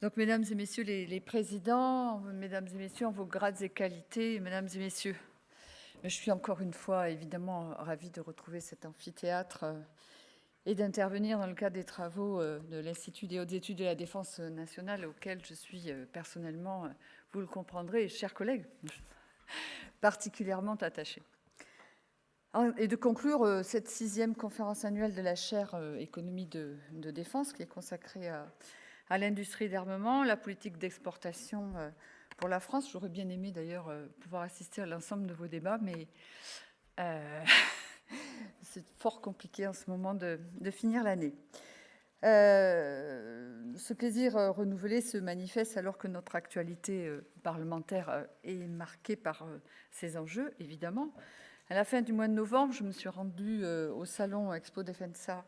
Donc, mesdames et messieurs les présidents, mesdames et messieurs, en vos grades et qualités, mesdames et messieurs, je suis encore une fois évidemment ravie de retrouver cet amphithéâtre et d'intervenir dans le cadre des travaux de l'Institut des hautes études de la défense nationale, auquel je suis personnellement, vous le comprendrez, chers collègues, particulièrement attachée. Et de conclure cette 6e conférence annuelle de la chaire économie de défense, qui est consacrée à l'industrie d'armement, la politique d'exportation pour la France. J'aurais bien aimé d'ailleurs pouvoir assister à l'ensemble de vos débats, mais c'est fort compliqué en ce moment de finir l'année. Ce plaisir renouvelé se manifeste alors que notre actualité parlementaire est marquée par ces enjeux, évidemment. À la fin du mois de novembre, je me suis rendue au salon Expo Defensa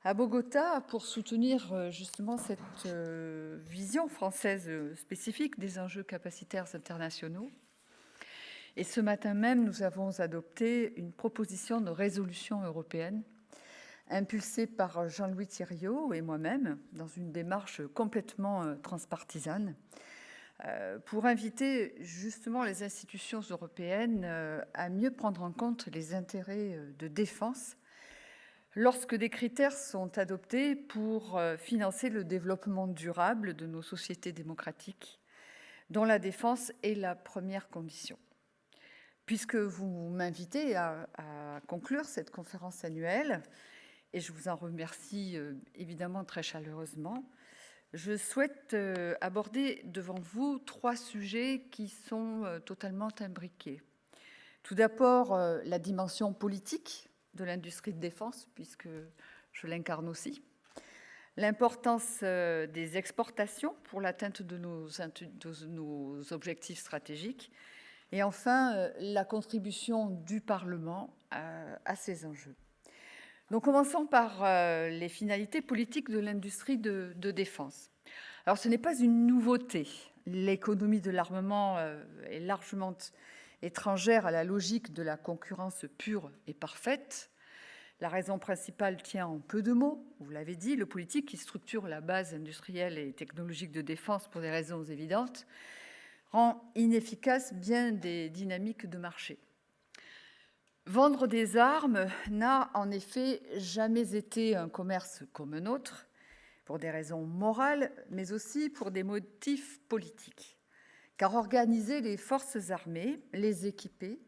à Bogota pour soutenir justement cette vision française spécifique des enjeux capacitaires internationaux. Et ce matin même, nous avons adopté une proposition de résolution européenne impulsée par Jean-Louis Thiriot et moi-même dans une démarche complètement transpartisane pour inviter justement les institutions européennes à mieux prendre en compte les intérêts de défense lorsque des critères sont adoptés pour financer le développement durable de nos sociétés démocratiques, dont la défense est la première condition. Puisque vous m'invitez à conclure cette conférence annuelle, et je vous en remercie évidemment très chaleureusement, je souhaite aborder devant vous 3 sujets qui sont totalement imbriqués. Tout d'abord, la dimension politique de l'industrie de défense, puisque je l'incarne aussi. L'importance des exportations pour l'atteinte de nos objectifs stratégiques. Et enfin, la contribution du Parlement à ces enjeux. Donc, commençons par les finalités politiques de l'industrie de défense. Alors, ce n'est pas une nouveauté. L'économie de l'armement est largement étrangère à la logique de la concurrence pure et parfaite. La raison principale tient en peu de mots, vous l'avez dit, le politique qui structure la base industrielle et technologique de défense pour des raisons évidentes rend inefficaces bien des dynamiques de marché. Vendre des armes n'a en effet jamais été un commerce comme un autre, pour des raisons morales, mais aussi pour des motifs politiques. Car organiser les forces armées, les équiper,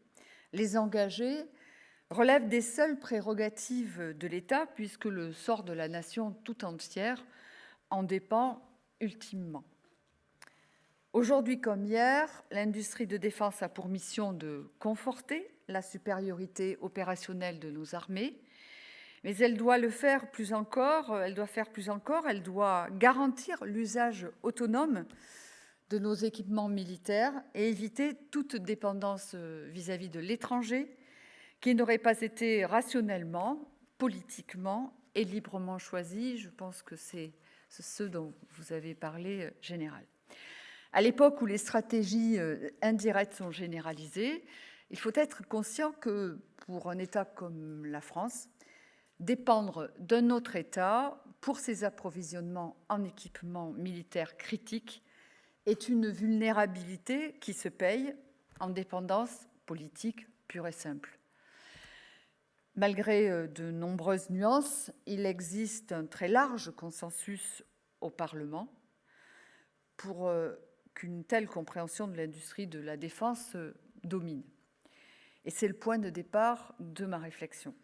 les engager, relève des seules prérogatives de l'État, puisque le sort de la nation tout entière en dépend ultimement. Aujourd'hui comme hier, l'industrie de défense a pour mission de conforter la supériorité opérationnelle de nos armées, mais elle doit faire plus encore, elle doit garantir l'usage autonome de nos équipements militaires et éviter toute dépendance vis-à-vis de l'étranger qui n'aurait pas été rationnellement, politiquement et librement choisi. Je pense que c'est ce dont vous avez parlé, général. À l'époque où les stratégies indirectes sont généralisées, il faut être conscient que pour un État comme la France, dépendre d'un autre État pour ses approvisionnements en équipements militaires critiques est une vulnérabilité qui se paye en dépendance politique pure et simple. Malgré de nombreuses nuances, il existe un très large consensus au Parlement pour qu'une telle compréhension de l'industrie de la défense domine. Et c'est le point de départ de ma réflexion.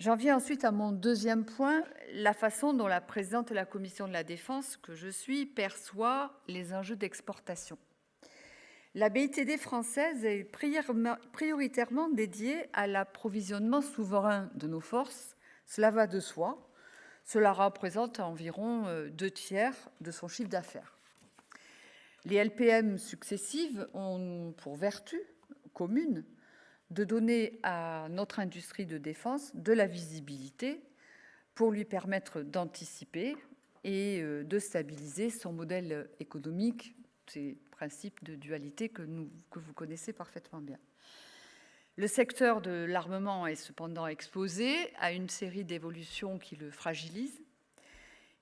J'en viens ensuite à mon deuxième point, la façon dont la présidente de la Commission de la Défense, que je suis, perçoit les enjeux d'exportation. La BITD française est prioritairement dédiée à l'approvisionnement souverain de nos forces. Cela va de soi. Cela représente environ 2/3 de son chiffre d'affaires. Les LPM successives ont pour vertu commune de donner à notre industrie de défense de la visibilité pour lui permettre d'anticiper et de stabiliser son modèle économique, ces principes de dualité que vous connaissez parfaitement bien. Le secteur de l'armement est cependant exposé à une série d'évolutions qui le fragilisent.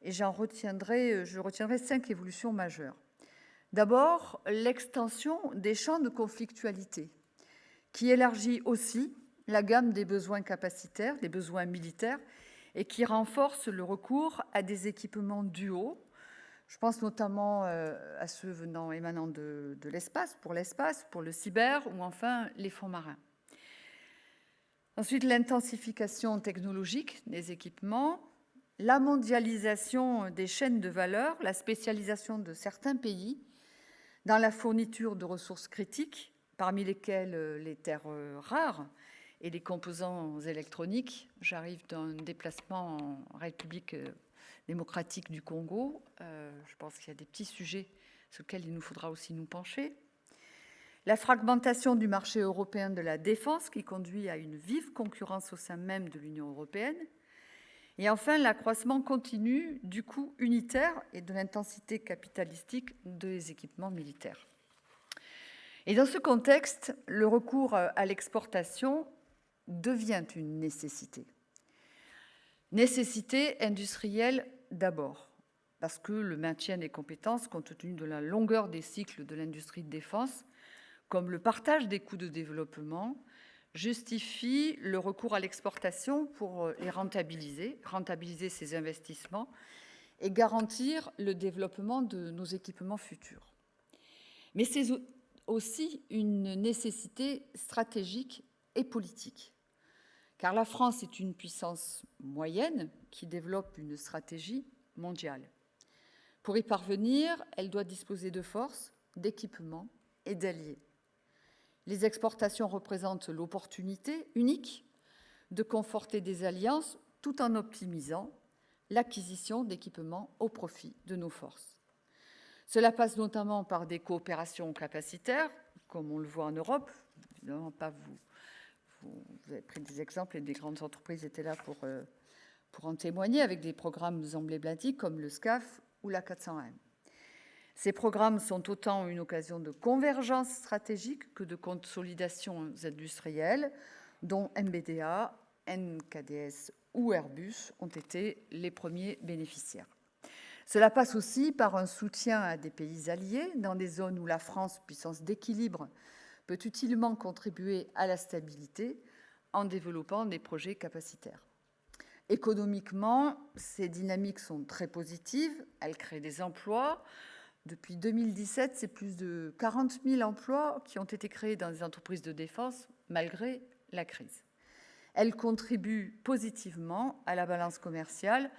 et je retiendrai 5 évolutions majeures. D'abord, l'extension des champs de conflictualité, qui élargit aussi la gamme des besoins capacitaires, des besoins militaires, et qui renforce le recours à des équipements duaux. Je pense notamment à ceux émanant de l'espace, pour le cyber, ou enfin les fonds marins. Ensuite, l'intensification technologique des équipements, la mondialisation des chaînes de valeur, la spécialisation de certains pays dans la fourniture de ressources critiques, parmi lesquelles les terres rares et les composants électroniques. J'arrive d'un déplacement en République démocratique du Congo. Je pense qu'il y a des petits sujets sur lesquels il nous faudra aussi nous pencher. La fragmentation du marché européen de la défense qui conduit à une vive concurrence au sein même de l'Union européenne. Et enfin, l'accroissement continu du coût unitaire et de l'intensité capitalistique des équipements militaires. Et dans ce contexte, le recours à l'exportation devient une nécessité. Nécessité industrielle d'abord, parce que le maintien des compétences, compte tenu de la longueur des cycles de l'industrie de défense, comme le partage des coûts de développement, justifie le recours à l'exportation pour les rentabiliser ces investissements et garantir le développement de nos équipements futurs. Mais c'est aussi une nécessité stratégique et politique, car la France est une puissance moyenne qui développe une stratégie mondiale. Pour y parvenir, elle doit disposer de forces, d'équipements et d'alliés. Les exportations représentent l'opportunité unique de conforter des alliances tout en optimisant l'acquisition d'équipements au profit de nos forces. Cela passe notamment par des coopérations capacitaires, comme on le voit en Europe. Évidemment, pas vous avez pris des exemples et des grandes entreprises étaient là pour en témoigner, avec des programmes emblématiques comme le SCAF ou la 401. Ces programmes sont autant une occasion de convergence stratégique que de consolidation industrielle, dont MBDA, NKDS ou Airbus ont été les premiers bénéficiaires. Cela passe aussi par un soutien à des pays alliés dans des zones où la France, puissance d'équilibre, peut utilement contribuer à la stabilité en développant des projets capacitaires. Économiquement, ces dynamiques sont très positives, elles créent des emplois. Depuis 2017, c'est plus de 40 000 emplois qui ont été créés dans les entreprises de défense, malgré la crise. Elles contribuent positivement à la balance commerciale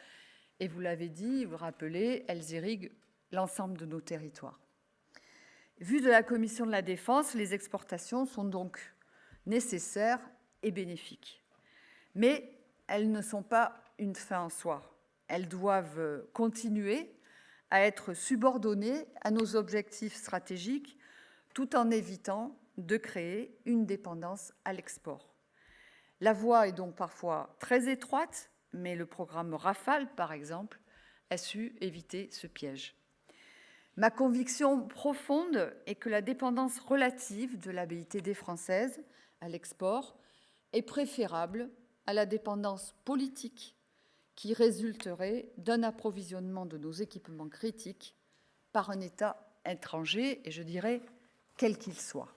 et, vous l'avez dit, vous le rappelez, elles irriguent l'ensemble de nos territoires. Vu de la Commission de la Défense, les exportations sont donc nécessaires et bénéfiques. Mais elles ne sont pas une fin en soi. Elles doivent continuer à être subordonnées à nos objectifs stratégiques tout en évitant de créer une dépendance à l'export. La voie est donc parfois très étroite, mais le programme Rafale, par exemple, a su éviter ce piège. Ma conviction profonde est que la dépendance relative de la BITD française à l'export est préférable à la dépendance politique qui résulterait d'un approvisionnement de nos équipements critiques par un État étranger, et je dirais quel qu'il soit.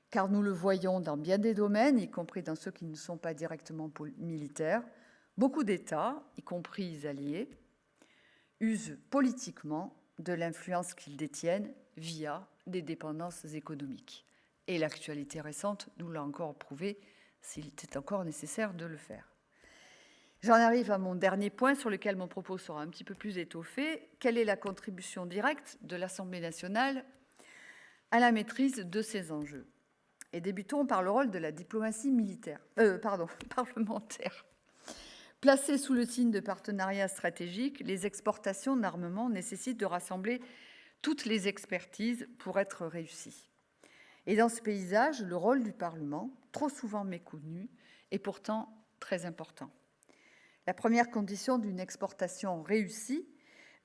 Car nous le voyons dans bien des domaines, y compris dans ceux qui ne sont pas directement militaires, beaucoup d'États, y compris alliés, usent politiquement de l'influence qu'ils détiennent via des dépendances économiques. Et l'actualité récente nous l'a encore prouvé, s'il était encore nécessaire de le faire. J'en arrive à mon dernier point sur lequel mon propos sera un petit peu plus étoffé. Quelle est la contribution directe de l'Assemblée nationale à la maîtrise de ces enjeux? Et débutons par le rôle de la diplomatie parlementaire. Placées sous le signe de partenariat stratégique, les exportations d'armement nécessitent de rassembler toutes les expertises pour être réussies. Et dans ce paysage, le rôle du Parlement, trop souvent méconnu, est pourtant très important. La première condition d'une exportation réussie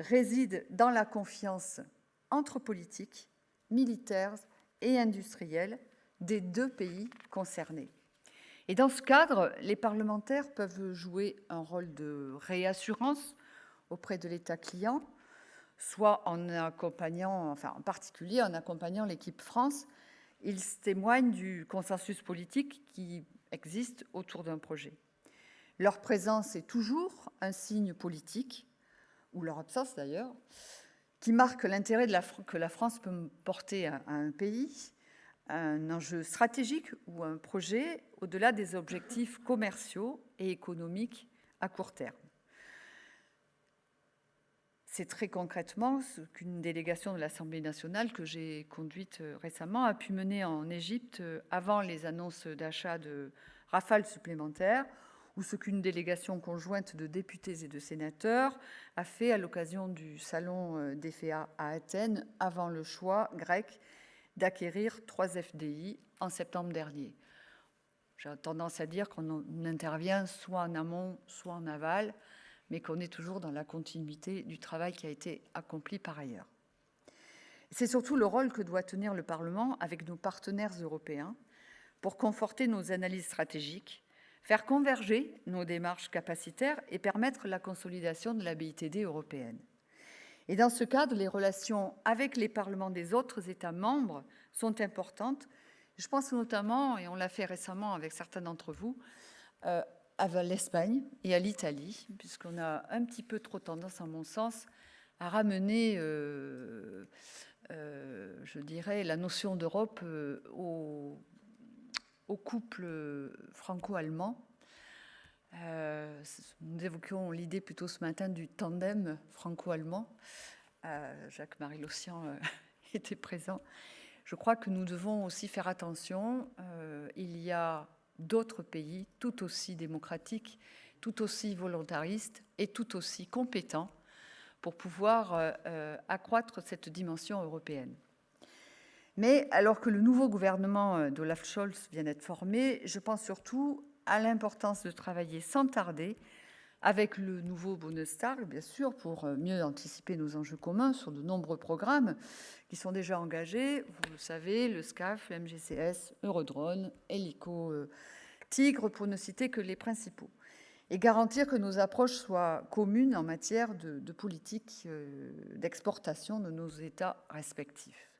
réside dans la confiance entre politiques, militaires et industriels des deux pays concernés. Et dans ce cadre, les parlementaires peuvent jouer un rôle de réassurance auprès de l'État client, soit en accompagnant, en particulier en accompagnant l'équipe France. Ils témoignent du consensus politique qui existe autour d'un projet. Leur présence est toujours un signe politique, ou leur absence d'ailleurs, qui marque l'intérêt que la France peut porter à un pays, un enjeu stratégique ou un projet au-delà des objectifs commerciaux et économiques à court terme. C'est très concrètement ce qu'une délégation de l'Assemblée nationale que j'ai conduite récemment a pu mener en Égypte avant les annonces d'achat de Rafale supplémentaires, ou ce qu'une délégation conjointe de députés et de sénateurs a fait à l'occasion du salon d'EFEA à Athènes avant le choix grec d'acquérir 3 FDI en septembre dernier. J'ai tendance à dire qu'on intervient soit en amont, soit en aval, mais qu'on est toujours dans la continuité du travail qui a été accompli par ailleurs. C'est surtout le rôle que doit tenir le Parlement avec nos partenaires européens pour conforter nos analyses stratégiques, faire converger nos démarches capacitaires et permettre la consolidation de la BITD européenne. Et dans ce cadre, les relations avec les parlements des autres États membres sont importantes. Je pense notamment, et on l'a fait récemment avec certains d'entre vous, à l'Espagne et à l'Italie, puisqu'on a un petit peu trop tendance, en mon sens, à ramener, je dirais, la notion d'Europe au couple franco-allemand. Nous évoquions l'idée plutôt ce matin du tandem franco-allemand. Jacques-Marie Lossian était présent. Je crois que nous devons aussi faire attention. Il y a d'autres pays tout aussi démocratiques, tout aussi volontaristes et tout aussi compétents pour pouvoir accroître cette dimension européenne. Mais alors que le nouveau gouvernement d'Olaf Scholz vient d'être formé, je pense surtout à l'importance de travailler sans tarder avec le nouveau Bundestag, bien sûr, pour mieux anticiper nos enjeux communs sur de nombreux programmes qui sont déjà engagés. Vous le savez, le SCAF, le MGCS, Eurodrone, Hélico, Tigre, pour ne citer que les principaux. Et garantir que nos approches soient communes en matière de politique d'exportation de nos États respectifs.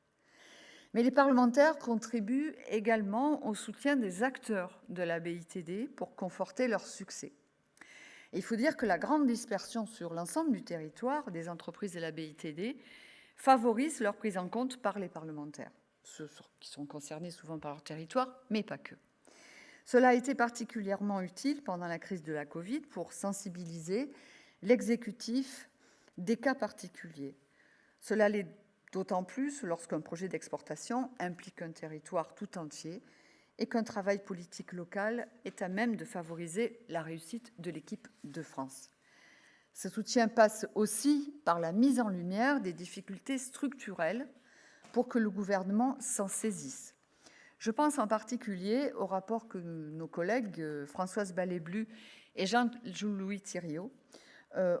Mais les parlementaires contribuent également au soutien des acteurs de la BITD pour conforter leur succès. Et il faut dire que la grande dispersion sur l'ensemble du territoire des entreprises de la BITD favorise leur prise en compte par les parlementaires, ceux qui sont concernés souvent par leur territoire, mais pas que. Cela a été particulièrement utile pendant la crise de la Covid pour sensibiliser l'exécutif des cas particuliers. Cela l'est d'autant plus lorsqu'un projet d'exportation implique un territoire tout entier et qu'un travail politique local est à même de favoriser la réussite de l'équipe de France. Ce soutien passe aussi par la mise en lumière des difficultés structurelles pour que le gouvernement s'en saisisse. Je pense en particulier au rapport que nos collègues Françoise Balléblu et Jean-Louis Thiriot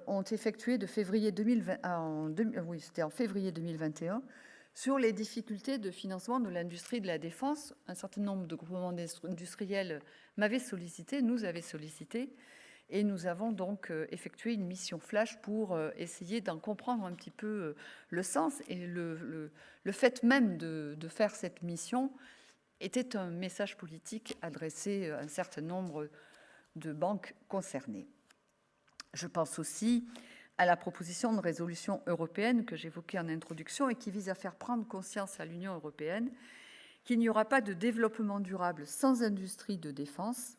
ont effectué de février 2021 sur les difficultés de financement de l'industrie de la défense. Un certain nombre de groupements industriels m'avaient sollicité, nous avaient sollicité, et nous avons donc effectué une mission flash pour essayer d'en comprendre un petit peu le sens. Et le fait même de faire cette mission était un message politique adressé à un certain nombre de banques concernées. Je pense aussi à la proposition de résolution européenne que j'évoquais en introduction et qui vise à faire prendre conscience à l'Union européenne qu'il n'y aura pas de développement durable sans industrie de défense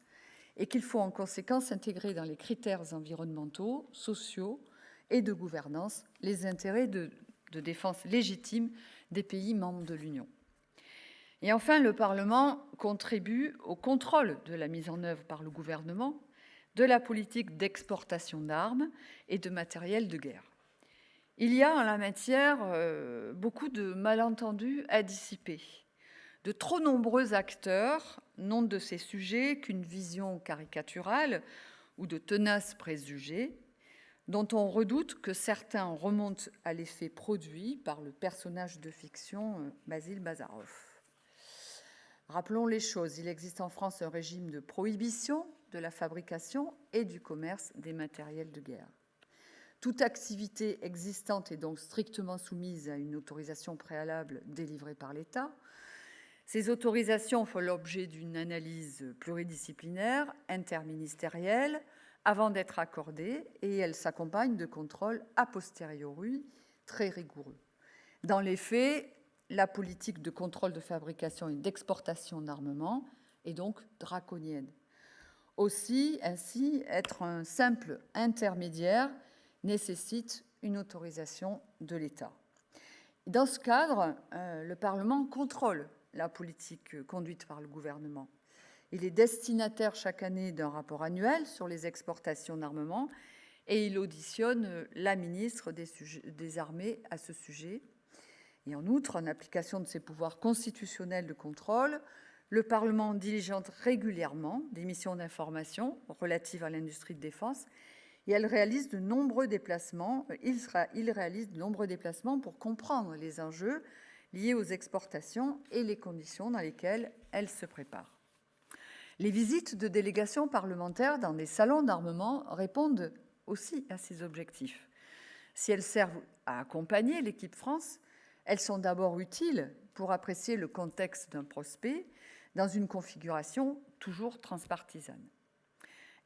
et qu'il faut en conséquence intégrer dans les critères environnementaux, sociaux et de gouvernance les intérêts de défense légitimes des pays membres de l'Union. Et enfin, le Parlement contribue au contrôle de la mise en œuvre par le gouvernement de la politique d'exportation d'armes et de matériel de guerre. Il y a en la matière beaucoup de malentendus à dissiper. De trop nombreux acteurs n'ont de ces sujets qu'une vision caricaturale ou de tenaces préjugés, dont on redoute que certains remontent à l'effet produit par le personnage de fiction Basile Bazarov. Rappelons les choses, il existe en France un régime de prohibition de la fabrication et du commerce des matériels de guerre. Toute activité existante est donc strictement soumise à une autorisation préalable délivrée par l'État. Ces autorisations font l'objet d'une analyse pluridisciplinaire, interministérielle, avant d'être accordées, et elles s'accompagnent de contrôles a posteriori très rigoureux. Dans les faits, la politique de contrôle de fabrication et d'exportation d'armement est donc draconienne. Aussi, ainsi, être un simple intermédiaire nécessite une autorisation de l'État. Dans ce cadre, le Parlement contrôle la politique conduite par le gouvernement. Il est destinataire chaque année d'un rapport annuel sur les exportations d'armement et il auditionne la ministre des Armées à ce sujet. Et en outre, en application de ses pouvoirs constitutionnels de contrôle, le Parlement diligente régulièrement des missions d'information relatives à l'industrie de défense et il réalise de nombreux déplacements pour comprendre les enjeux liés aux exportations et les conditions dans lesquelles elles se préparent. Les visites de délégations parlementaires dans des salons d'armement répondent aussi à ces objectifs. Si elles servent à accompagner l'équipe France, elles sont d'abord utiles pour apprécier le contexte d'un prospect dans une configuration toujours transpartisane.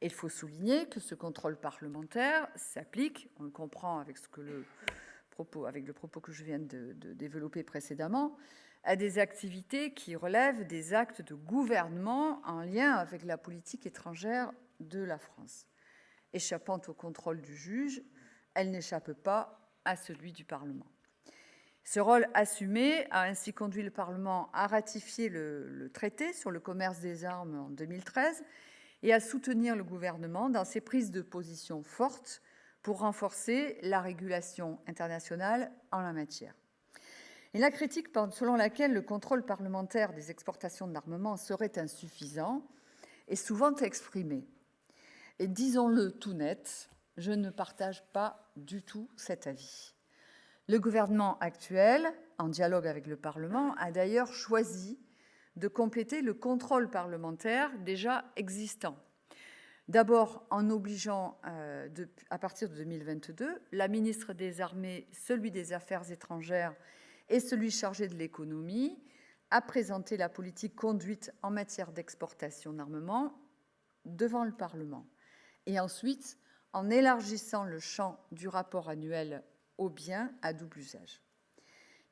Et il faut souligner que ce contrôle parlementaire s'applique, on le comprend avec le propos que je viens de développer précédemment, à des activités qui relèvent des actes de gouvernement en lien avec la politique étrangère de la France. Échappant au contrôle du juge, elle n'échappe pas à celui du Parlement. Ce rôle assumé a ainsi conduit le Parlement à ratifier le traité sur le commerce des armes en 2013 et à soutenir le gouvernement dans ses prises de position fortes pour renforcer la régulation internationale en la matière. Et la critique selon laquelle le contrôle parlementaire des exportations d'armement serait insuffisant est souvent exprimée. Et disons-le tout net, je ne partage pas du tout cet avis. Le gouvernement actuel, en dialogue avec le Parlement, a d'ailleurs choisi de compléter le contrôle parlementaire déjà existant. D'abord, en obligeant, à partir de 2022, la ministre des Armées, celui des Affaires étrangères et celui chargé de l'économie à présenter la politique conduite en matière d'exportation d'armement devant le Parlement. Et ensuite, en élargissant le champ du rapport annuel aux biens à double usage.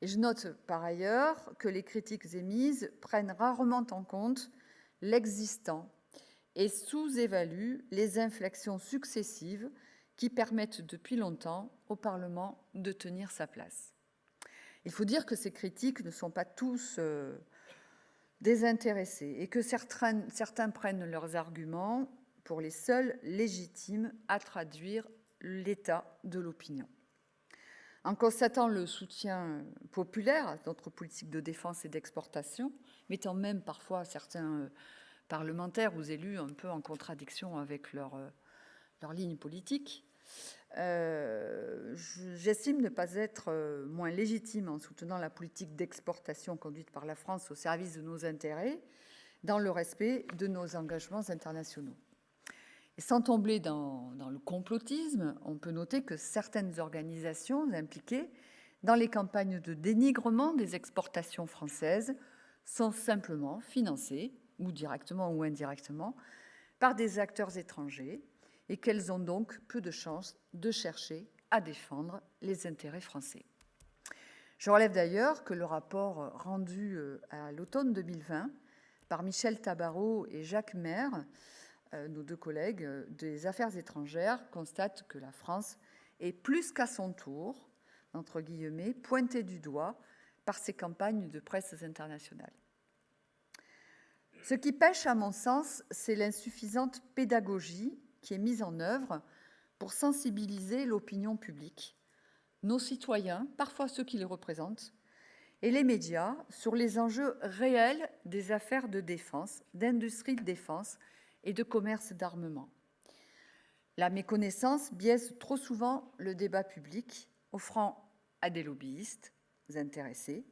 Et je note par ailleurs que les critiques émises prennent rarement en compte l'existant et sous-évaluent les inflexions successives qui permettent depuis longtemps au Parlement de tenir sa place. Il faut dire que ces critiques ne sont pas tous désintéressés et que certains prennent leurs arguments pour les seuls légitimes à traduire l'état de l'opinion. En constatant le soutien populaire à notre politique de défense et d'exportation, mettant même parfois certains parlementaires ou élus un peu en contradiction avec leur ligne politique, j'estime ne pas être moins légitime en soutenant la politique d'exportation conduite par la France au service de nos intérêts, dans le respect de nos engagements internationaux. Et sans tomber dans le complotisme, on peut noter que certaines organisations impliquées dans les campagnes de dénigrement des exportations françaises sont simplement financées, ou directement ou indirectement, par des acteurs étrangers et qu'elles ont donc peu de chances de chercher à défendre les intérêts français. Je relève d'ailleurs que le rapport rendu à l'automne 2020 par Michel Tabarot et Jacques Maire, nos deux collègues des Affaires étrangères, constatent que la France est plus qu'à son tour, entre guillemets, pointée du doigt par ces campagnes de presse internationales. Ce qui pèche, à mon sens, c'est l'insuffisante pédagogie qui est mise en œuvre pour sensibiliser l'opinion publique, nos citoyens, parfois ceux qui les représentent, et les médias sur les enjeux réels des affaires de défense, d'industrie de défense et de commerce d'armement. La méconnaissance biaise trop souvent le débat public, offrant à des lobbyistes intéressés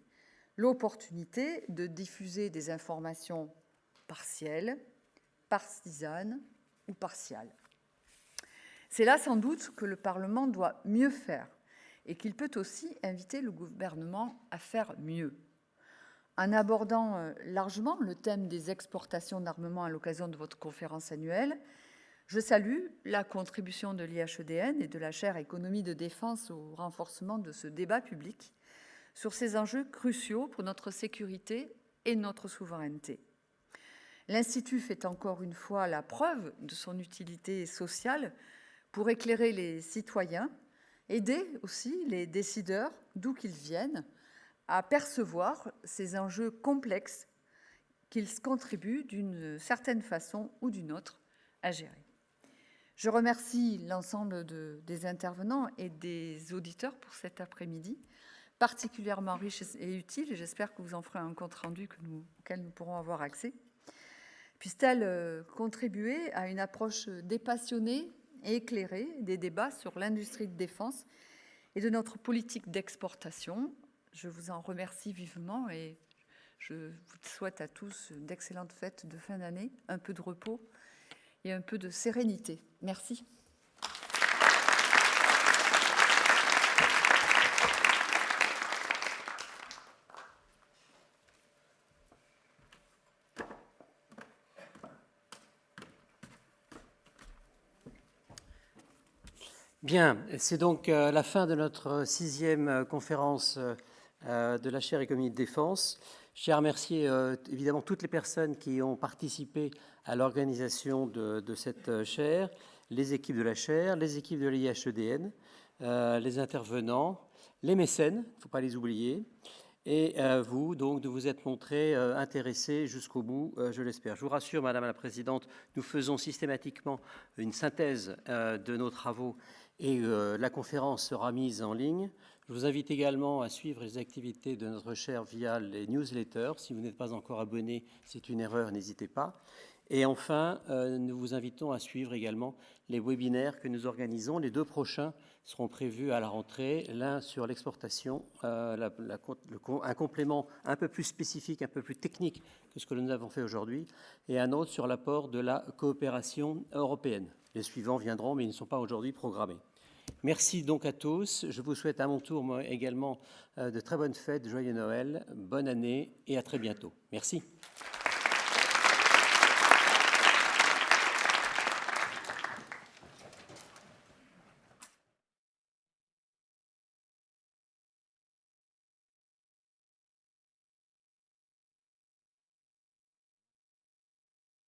l'opportunité de diffuser des informations partielles, partisanes ou partiales. C'est là sans doute que le Parlement doit mieux faire et qu'il peut aussi inviter le gouvernement à faire mieux. En abordant largement le thème des exportations d'armement à l'occasion de votre conférence annuelle, je salue la contribution de l'IHEDN et de la chaire Économie de défense au renforcement de ce débat public sur ces enjeux cruciaux pour notre sécurité et notre souveraineté. L'Institut fait encore une fois la preuve de son utilité sociale pour éclairer les citoyens, aider aussi les décideurs, d'où qu'ils viennent, à percevoir ces enjeux complexes qu'ils contribuent d'une certaine façon ou d'une autre à gérer. Je remercie l'ensemble des intervenants et des auditeurs pour cet après-midi, particulièrement riche et utile, et j'espère que vous en ferez un compte-rendu auquel nous pourrons avoir accès. Puisse-t-elle contribuer à une approche dépassionnée et éclairée des débats sur l'industrie de défense et de notre politique d'exportation. Je vous en remercie vivement et je vous souhaite à tous d'excellentes fêtes de fin d'année, un peu de repos et un peu de sérénité. Merci. Bien, c'est donc la fin de notre 6e conférence de la chaire Économie de défense. Je tiens à remercier évidemment toutes les personnes qui ont participé à l'organisation de cette chaire, les équipes de la chaire, les équipes de l'IHEDN, les intervenants, les mécènes, il ne faut pas les oublier, et vous, donc, de vous être montré intéressés jusqu'au bout, je l'espère. Je vous rassure, Madame la Présidente, nous faisons systématiquement une synthèse de nos travaux et la conférence sera mise en ligne. Je vous invite également à suivre les activités de notre chaire via les newsletters. Si vous n'êtes pas encore abonné, c'est une erreur, n'hésitez pas. Et enfin, nous vous invitons à suivre également les webinaires que nous organisons. Les 2 prochains seront prévus à la rentrée, l'un sur l'exportation, un complément un peu plus spécifique, un peu plus technique que ce que nous avons fait aujourd'hui, et un autre sur l'apport de la coopération européenne. Les suivants viendront, mais ils ne sont pas aujourd'hui programmés. Merci donc à tous. Je vous souhaite à mon tour moi, également de très bonnes fêtes, joyeux Noël, bonne année et à très bientôt. Merci.